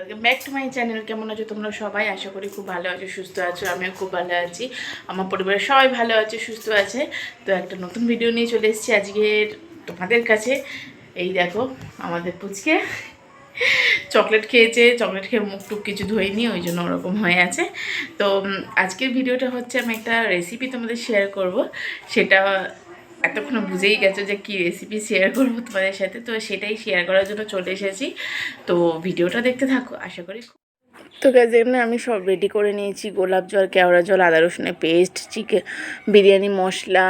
Welcome back to my channel. কেমন আছো তোমরা সবাই? আশা করি খুব ভালো আছো, সুস্থ আছো। আমিও খুব ভালো আছি, আমার পরিবারের সবাই ভালো আছে, সুস্থ আছে। তো একটা নতুন ভিডিও নিয়ে চলে এসেছি আজকের তোমাদের কাছে। এই দেখো আমাদের পুচকে চকলেট খেয়েছে, চকলেট খেয়ে মুখ টুক কিছু ধোয়নি, ওই জন্য ওরকম হয়ে আছে। তো আজকের ভিডিওটা হচ্ছে আমি একটা রেসিপি তোমাদের শেয়ার করব। সেটা এতক্ষণ বুঝেই গেছো যে কী রেসিপি শেয়ার করবো তোমাদের সাথে, তো সেটাই শেয়ার করার জন্য চলে এসেছি। তো ভিডিওটা দেখতে থাকো, আশা করি। তো গাইজ এখানে আমি সব রেডি করে নিয়েছি: গোলাপ জল, কেওড়া জল, আদা রসুনের পেস্ট, চিকেন বিরিয়ানি মশলা,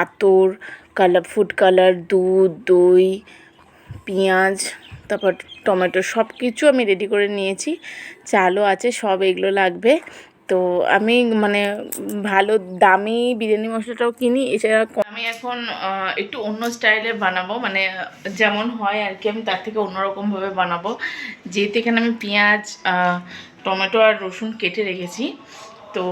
আতর, ফুড কালার, দুধ, দই, পেঁয়াজ, তারপর টমেটো, সব কিছু আমি রেডি করে নিয়েছি। চালও আছে, সব এগুলো লাগবে। তো আমি মানে ভালো দামি বিরিয়ানি মশলাটাও কিনি। এছাড়া আমি এখন একটু অন্য স্টাইলে বানাবো, মানে যেমন হয় আর কি, আমি তার থেকে অন্যরকমভাবে বানাবো। যেহেতু এখানে আমি পেঁয়াজ, টমেটো আর রসুন কেটে রেখেছি, তো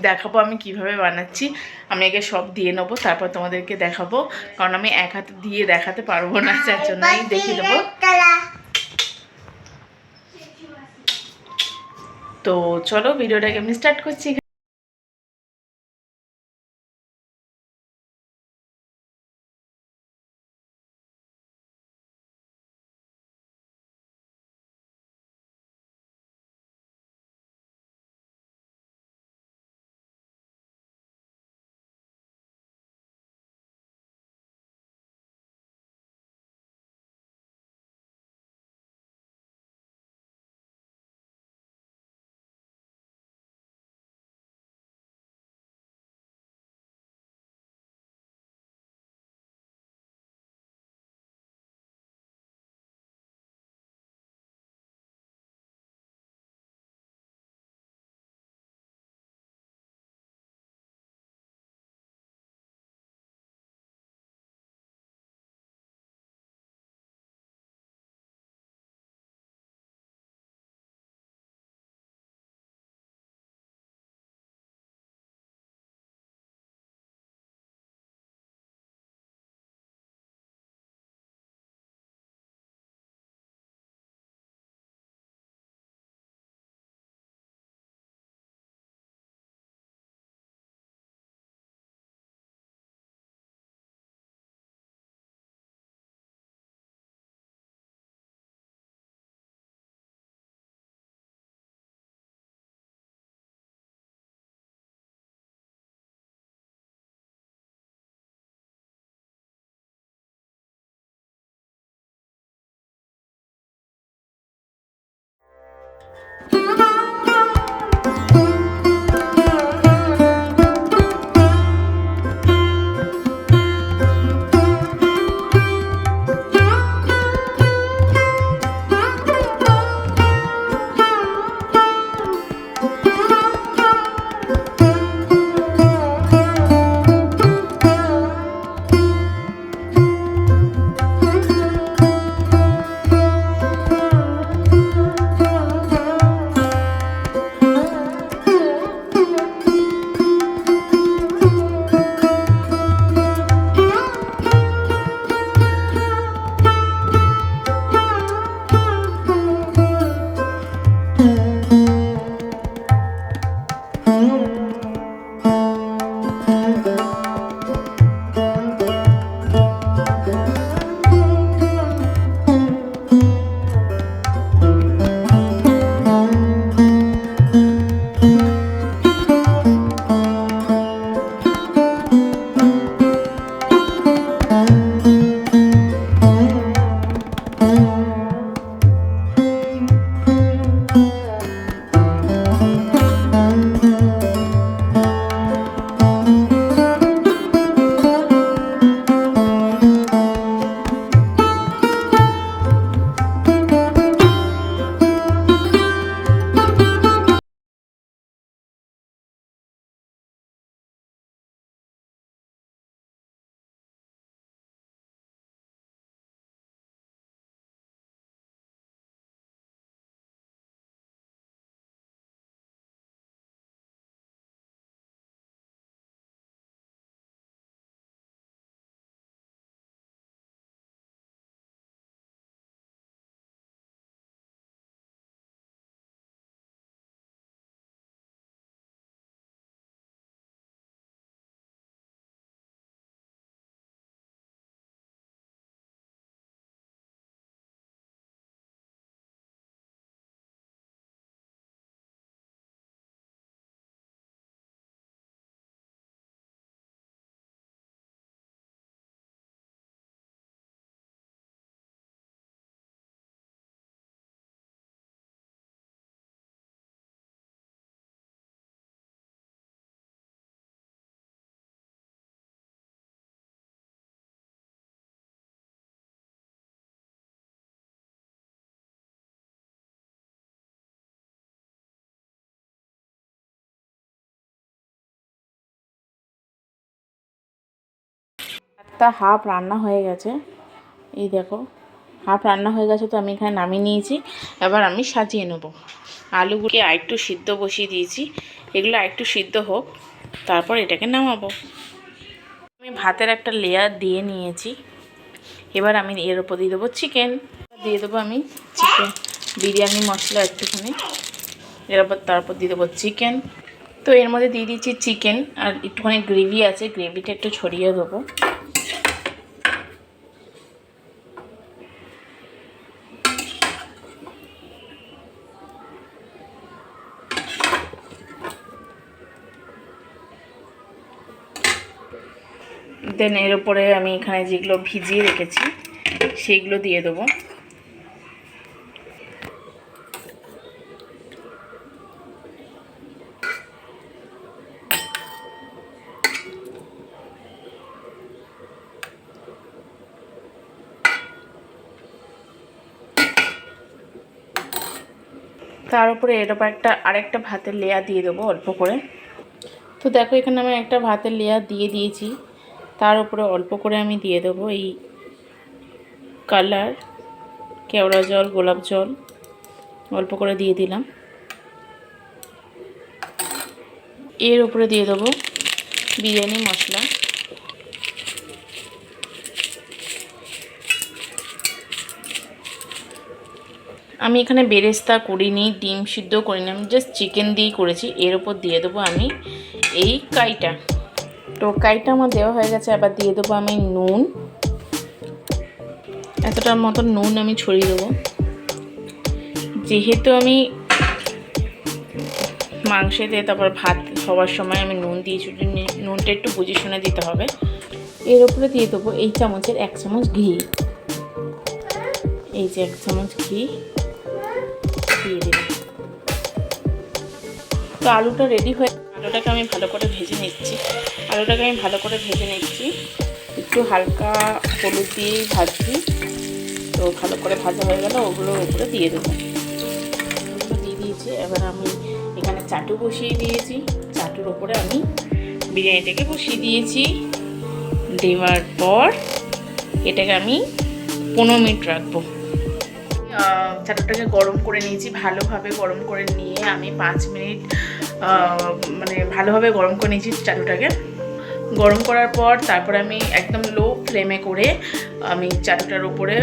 দেখাবো আমি কিভাবে বানাচ্ছি। আমি আগে সব দিয়ে নেবো, তারপর তোমাদেরকে দেখাবো, কারণ আমি এক হাতে দিয়ে দেখাতে পারবো না, যার জন্যই দেখিয়ে দেবো। তো চলো ভিডিওটাকে আমি স্টার্ট করছি। ভাতটা হাফ রান্না হয়ে গেছে, এই দেখো হাফ রান্না হয়ে গেছে। তো আমি এখানে নামিয়ে নিয়েছি, এবার আমি সাজিয়ে নেব। আলুগুলোকে আরেকটু সিদ্ধ বসিয়ে দিয়েছি, এগুলো আরেকটু সিদ্ধ হোক, তারপর এটাকে নামাবো। আমি ভাতের একটা লেয়ার দিয়ে নিয়েছি, এবার আমি এর ওপর দিয়ে দেবো চিকেন, দিয়ে দেবো আমি চিকেন বিরিয়ানি মশলা একটুখানি, এর ওপর তারপর দিয়ে দেবো চিকেন। তো এর মধ্যে দিয়ে দিচ্ছি চিকেন, আর একটুখানি গ্রেভি আছে, গ্রেভিটা একটু ছড়িয়ে দেবো। দেন এর উপরে আমি এখানে যেগুলো ভিজিয়ে রেখেছি সেইগুলো দিয়ে দেবো। তার উপরে এর উপর আরেকটা ভাতের লেয়ার দিয়ে দেবো অল্প করে। তো দেখো এখানে আমি একটা ভাতের লেয়ার দিয়ে দিয়েছি, তার উপরে অল্প করে আমি দিয়ে দেবো এই কালার, কেওড়া জল, গোলাপ জল অল্প করে দিয়ে দিলাম। এর উপরে দিয়ে দেবো বিরিয়ানি মশলা, আমি এখানে বেরেস্তা করিনি, ডিম সিদ্ধ করিনি, আমি জাস্ট চিকেন দিয়েই করেছি। এর উপর দিয়ে দেবো আমি এই কাইটা। তো কাইটা আমার দেওয়া হয়ে গেছে, আবার দিয়ে দেবো আমি নুন, এতটার মতন নুন আমি ছড়িয়ে দেবো। যেহেতু আমি মাংসেতে তারপর ভাত হওয়ার সময় আমি নুন দিয়েছি, নুনটা একটু বুঝে শুনে দিতে হবে। এর উপরে দিয়ে দেবো এই চামচের 1 চামচ ঘি, এই যে 1 চামচ ঘি দিয়ে দেবো। তো আলুটা রেডি হয়ে, আলুটাকে আমি ভালো করে ভেজে নিচ্ছি, একটু হালকা হলুদ দিয়েই ভাজছি। তো ভালো করে ভাজা হয়ে গেল, ওগুলোর উপরে দিয়ে দেবো। ওগুলো দিয়ে দিয়েছি, এবার আমি এখানে চাটু বসিয়ে দিয়েছি, চাটুর ওপরে আমি বিরিয়ানিটাকে বসিয়ে দিয়েছি। দেওয়ার পর এটাকে আমি 15 মিনিট রাখবো। চাটুটাকে গরম করে নিয়েছি, ভালোভাবে গরম করে নিয়ে আমি 5 মিনিট মানে ভালোভাবে গরম করে নিয়েছি চাটুটাকে। গরম করার পর তারপরে আমি একদম লো ফ্লেমে করে আমি চাটুটার উপরে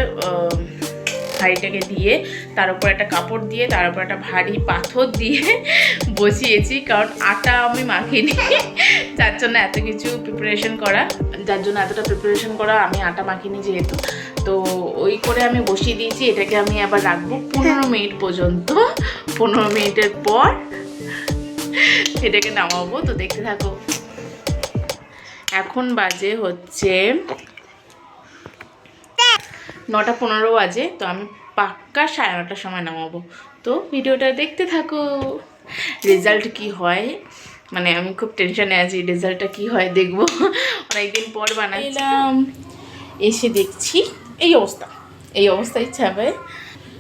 হাঁড়িটাকে দিয়ে, তার উপর একটা কাপড় দিয়ে, তার উপর একটা ভারী পাথর দিয়ে বসিয়েছি, কারণ আটা আমি মাখিনি, যার জন্য এতটা প্রিপারেশন করা, আমি আটা মাখিনি যেহেতু। তো ওই করে আমি বসিয়ে দিয়েছি, এটাকে আমি আবার রাখবো 15 মিনিট পর্যন্ত। 15 মিনিটের পর এটাকে নামাবো। তো দেখতে থাকো। এখন বাজে হচ্ছে 9:15 বাজে, তো আমি পাক্কা 9:30টার সময় নামাবো। তো ভিডিওটা দেখতে থাকো, রেজাল্ট কি হয়, মানে আমি খুব টেনশনে আছি, রেজাল্টটা কি হয় দেখবো। অনেকদিন পর বানাইলাম, এসে দেখছি এই অবস্থা ইচ্ছা হবে।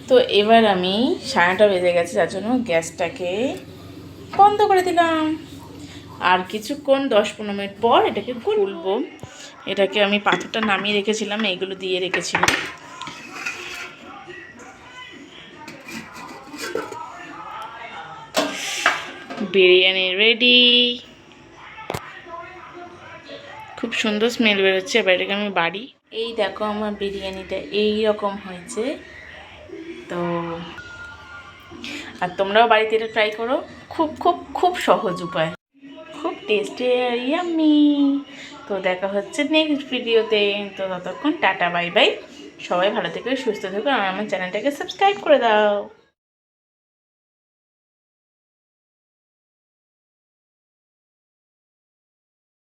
তো এবার আমি 9:30 বেজে গেছে, যার জন্য গ্যাসটাকে বন্ধ করে দিলাম। আর কিছুক্ষণ 10-15 মিনিট পর এটাকে খুলবো। এটাকে আমি পাথরটা নামিয়ে রেখেছিলাম, এইগুলো দিয়ে রেখেছিলাম। বিরিয়ানি রেডি, খুব সুন্দর স্মেল বেরোচ্ছে। এবার এটাকে আমি বাড়ি, এই দেখো আমার বিরিয়ানিটা এই রকম হয়েছে। তো আর তোমরাও বাড়িতে এটা ট্রাই করো, খুব খুব খুব সহজ উপায়, খুব টেস্টি আর ইয়াম্মি। তো দেখা হচ্ছে নেক্সট ভিডিওতে। তো ততক্ষণ টাটা বাই বাই, সবাই ভালো থেকো, সুস্থ থেকো, আর আমার চ্যানেলটাকে সাবস্ক্রাইব করে দাও।